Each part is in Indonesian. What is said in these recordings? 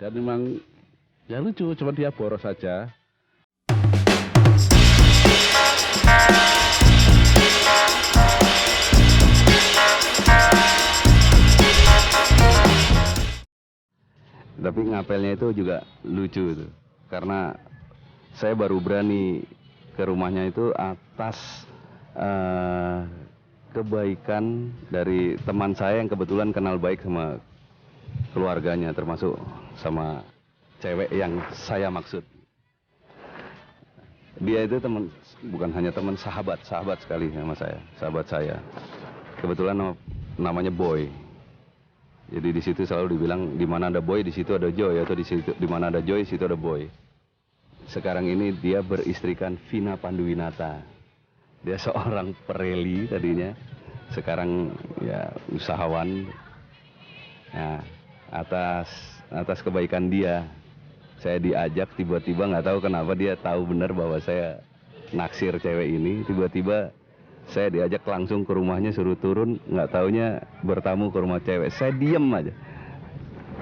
Dan memang ya lucu, cuma dia boros saja. Tapi ngapelnya itu juga lucu itu, karena saya baru berani ke rumahnya itu atas kebaikan dari teman saya yang kebetulan kenal baik sama keluarganya, termasuk sama cewek yang saya maksud. Dia itu teman, bukan hanya teman, sahabat sekali sama saya, sahabat saya. Kebetulan namanya Boy. Jadi di situ selalu dibilang di mana ada Boy di situ ada Joy, atau di mana ada Joy di situ ada Boy. Sekarang ini dia beristrikan Vina Panduwinata. Dia seorang pereli tadinya, sekarang ya usahawan. Nah, atas kebaikan dia, saya diajak tiba-tiba, nggak tahu kenapa dia tahu benar bahwa saya naksir cewek ini. Tiba-tiba saya diajak langsung ke rumahnya, suruh turun, nggak taunya bertamu ke rumah cewek. Saya diem aja.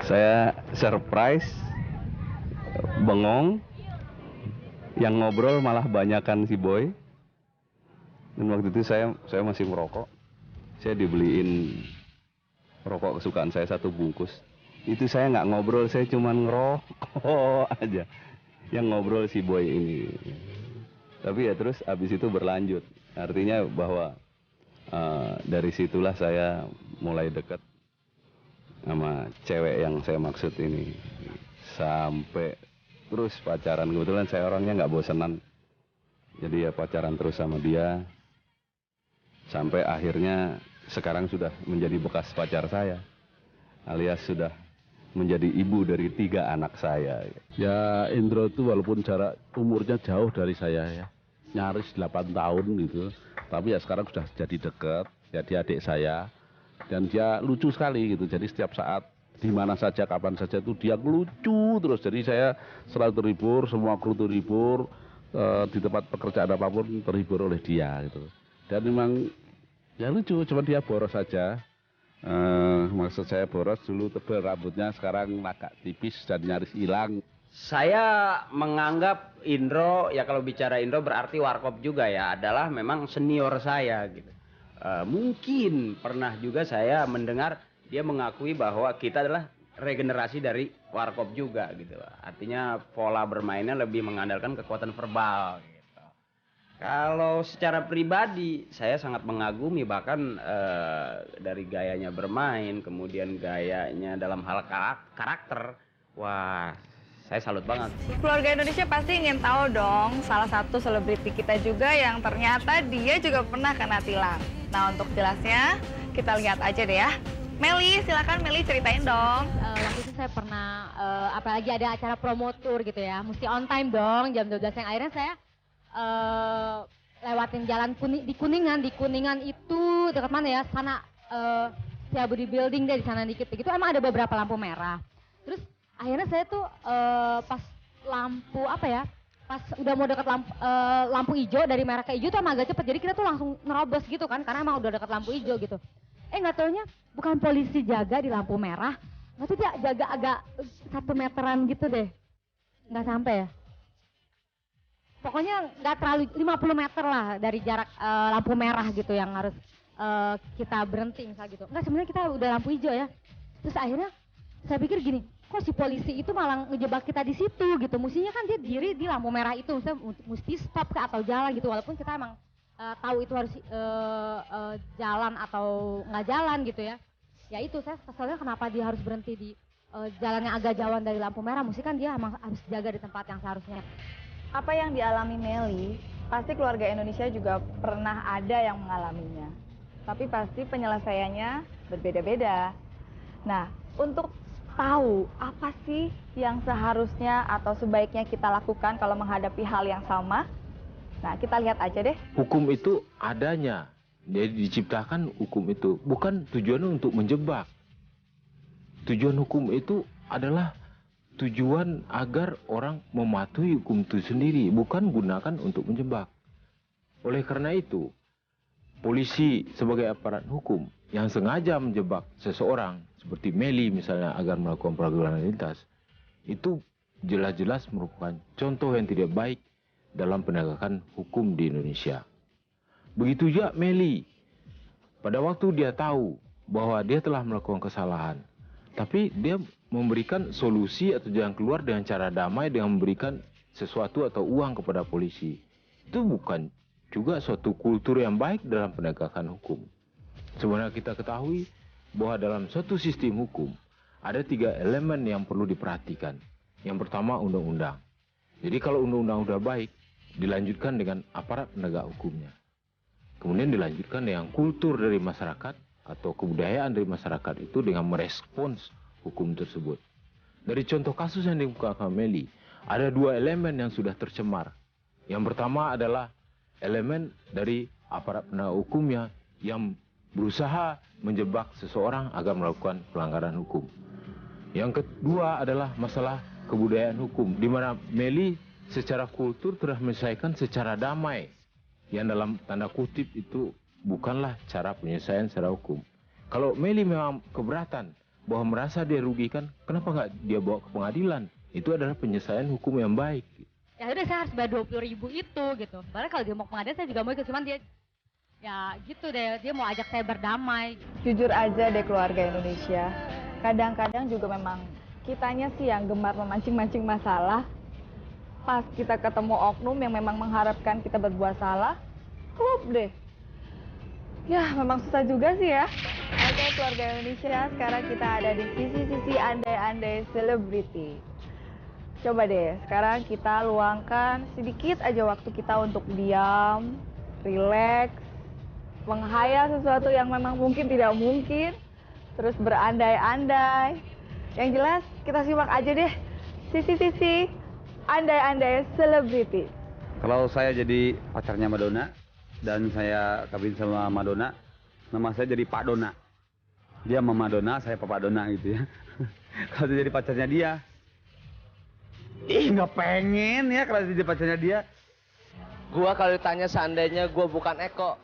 Saya surprise, bengong. Yang ngobrol malah banyakan si Boy. Dan waktu itu saya masih merokok. Saya dibeliin rokok kesukaan saya 1 bungkus. Itu saya nggak ngobrol, saya cuma ngerokok aja. Yang ngobrol si Boy ini. Tapi ya terus abis itu berlanjut. Artinya bahwa dari situlah saya mulai dekat sama cewek yang saya maksud ini. Sampai terus pacaran. Kebetulan saya orangnya nggak bosenan. Jadi ya pacaran terus sama dia. Sampai akhirnya sekarang sudah menjadi bekas pacar saya. Alias sudah menjadi ibu dari 3 anak saya. Ya Indro itu walaupun jarak umurnya jauh dari saya ya, nyaris 8 tahun gitu, tapi ya sekarang sudah jadi dekat, ya dia adik saya, dan dia lucu sekali gitu. Jadi setiap saat di mana saja, kapan saja itu dia lucu terus. Jadi saya selalu terhibur, semua kru terhibur, di tempat pekerjaan apapun terhibur oleh dia gitu. Dan memang ya lucu, cuma dia boros saja. Maksud saya boros, dulu tebal rambutnya, sekarang agak tipis dan nyaris hilang. Saya menganggap Indro, ya kalau bicara Indro berarti Warkop juga ya, adalah memang senior saya gitu. Mungkin pernah juga saya mendengar dia mengakui bahwa kita adalah regenerasi dari Warkop juga gitu. Artinya pola bermainnya lebih mengandalkan kekuatan verbal gitu. Kalau secara pribadi saya sangat mengagumi, bahkan dari gayanya bermain, kemudian gayanya dalam hal karakter. Wah, saya salut banget. Keluarga Indonesia pasti ingin tahu dong, salah satu selebriti kita juga yang ternyata dia juga pernah kena tilang. Nah, untuk jelasnya kita lihat aja deh ya. Meli, silakan Meli ceritain dong. Waktu itu saya pernah, apalagi ada acara promo tour gitu ya, mesti on time dong, jam 12 yang akhirnya saya lewatin jalan di Kuningan itu dekat mana ya, sana Setiabudi Building deh, di sana dikit gitu, emang ada beberapa lampu merah. Terus akhirnya saya tuh pas lampu apa ya, pas udah mau dekat lampu hijau, dari merah ke hijau tuh emang agak cepet, jadi kita tuh langsung nerobos gitu kan, karena emang udah dekat lampu hijau gitu. Nggak taunya bukan polisi jaga di lampu merah, nggak tuh dia jaga agak 1 meteran gitu deh, nggak sampai ya. Pokoknya nggak terlalu 50 meter lah dari jarak lampu merah gitu yang harus kita berhenti misal gitu. Enggak, sebenarnya kita udah lampu hijau ya. Terus akhirnya saya pikir gini, kok si polisi itu malah ngejebak kita di situ gitu. Mestinya kan dia diri di lampu merah itu, mesti stop ke atau jalan gitu. Walaupun kita emang tahu itu harus jalan atau nggak jalan gitu ya. Ya itu saya keselnya kenapa dia harus berhenti di jalan yang agak jauhan dari lampu merah. Mesti kan dia emang harus jaga di tempat yang seharusnya. Apa yang dialami Meli, pasti keluarga Indonesia juga pernah ada yang mengalaminya. Tapi pasti penyelesaiannya berbeda-beda. Nah, untuk tahu apa sih yang seharusnya atau sebaiknya kita lakukan kalau menghadapi hal yang sama, nah kita lihat aja deh. Hukum itu adanya, jadi diciptakan hukum itu bukan tujuannya untuk menjebak. Tujuan hukum itu adalah tujuan agar orang mematuhi hukum itu sendiri, bukan gunakan untuk menjebak. Oleh karena itu, polisi sebagai aparat hukum yang sengaja menjebak seseorang, seperti Meli misalnya, agar melakukan pelanggaran lalu lintas, itu jelas-jelas merupakan contoh yang tidak baik dalam penegakan hukum di Indonesia. Begitu juga Meli. Pada waktu dia tahu bahwa dia telah melakukan kesalahan, tapi dia memberikan solusi atau jalan keluar dengan cara damai dengan memberikan sesuatu atau uang kepada polisi. Itu bukan juga suatu kultur yang baik dalam penegakan hukum. Sebenarnya kita ketahui bahwa dalam suatu sistem hukum ada 3 elemen yang perlu diperhatikan. Yang pertama undang-undang. Jadi kalau undang-undang udah baik, dilanjutkan dengan aparat penegak hukumnya. Kemudian dilanjutkan dengan kultur dari masyarakat atau kebudayaan dari masyarakat itu dengan merespons hukum tersebut. Dari contoh kasus yang diungkapkan Meli, ada 2 elemen yang sudah tercemar. Yang pertama adalah elemen dari aparat penegak hukumnya yang berusaha menjebak seseorang agar melakukan pelanggaran hukum. Yang kedua adalah masalah kebudayaan hukum, di mana Meli secara kultur telah menyelesaikan secara damai, yang dalam tanda kutip itu bukanlah cara penyelesaian secara hukum. Kalau Meli memang keberatan bahwa merasa dia rugikan, kenapa nggak dia bawa ke pengadilan? Itu adalah penyelesaian hukum yang baik. Ya udah saya harus bayar 20.000 itu gitu. Padahal kalau dia mau ke pengadilan saya juga mau ikut, cuman dia ya gitu deh, dia mau ajak saya berdamai. Jujur aja deh keluarga Indonesia, kadang-kadang juga memang kitanya sih yang gemar memancing-mancing masalah. Pas kita ketemu oknum yang memang mengharapkan kita berbuat salah, klub deh. Ya memang susah juga sih ya. Oke keluarga Indonesia, sekarang kita ada di sisi-sisi andai-andai selebriti. Coba deh, sekarang kita luangkan sedikit aja waktu kita untuk diam, rileks, menghayal sesuatu yang memang mungkin tidak mungkin, terus berandai-andai. Yang jelas kita simak aja deh sisi-sisi andai-andai selebriti. Kalau saya jadi pacarnya Madonna dan saya kawin sama Madonna, nama saya jadi Pak Dona. Dia Mama Dona, saya Papa Dona gitu ya. Kalau jadi pacarnya dia, nggak pengen ya kalau jadi pacarnya dia. Gua kalau ditanya seandainya gua bukan Eko,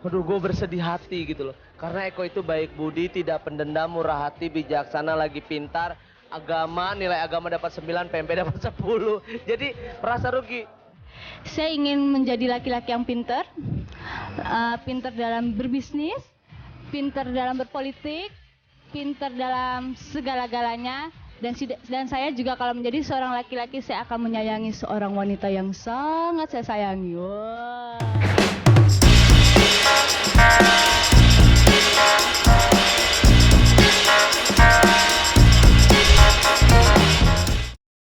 aduh gue bersedih hati gitu loh. Karena Eko itu baik budi, tidak pendendam, murah hati, bijaksana, lagi pintar, agama, nilai agama dapat 9, PMP dapat 10. Jadi merasa rugi. Saya ingin menjadi laki-laki yang pintar, pintar dalam berbisnis, pintar dalam berpolitik, pintar dalam segala-galanya. Dan saya juga kalau menjadi seorang laki-laki, saya akan menyayangi seorang wanita yang sangat saya sayangi. Wow.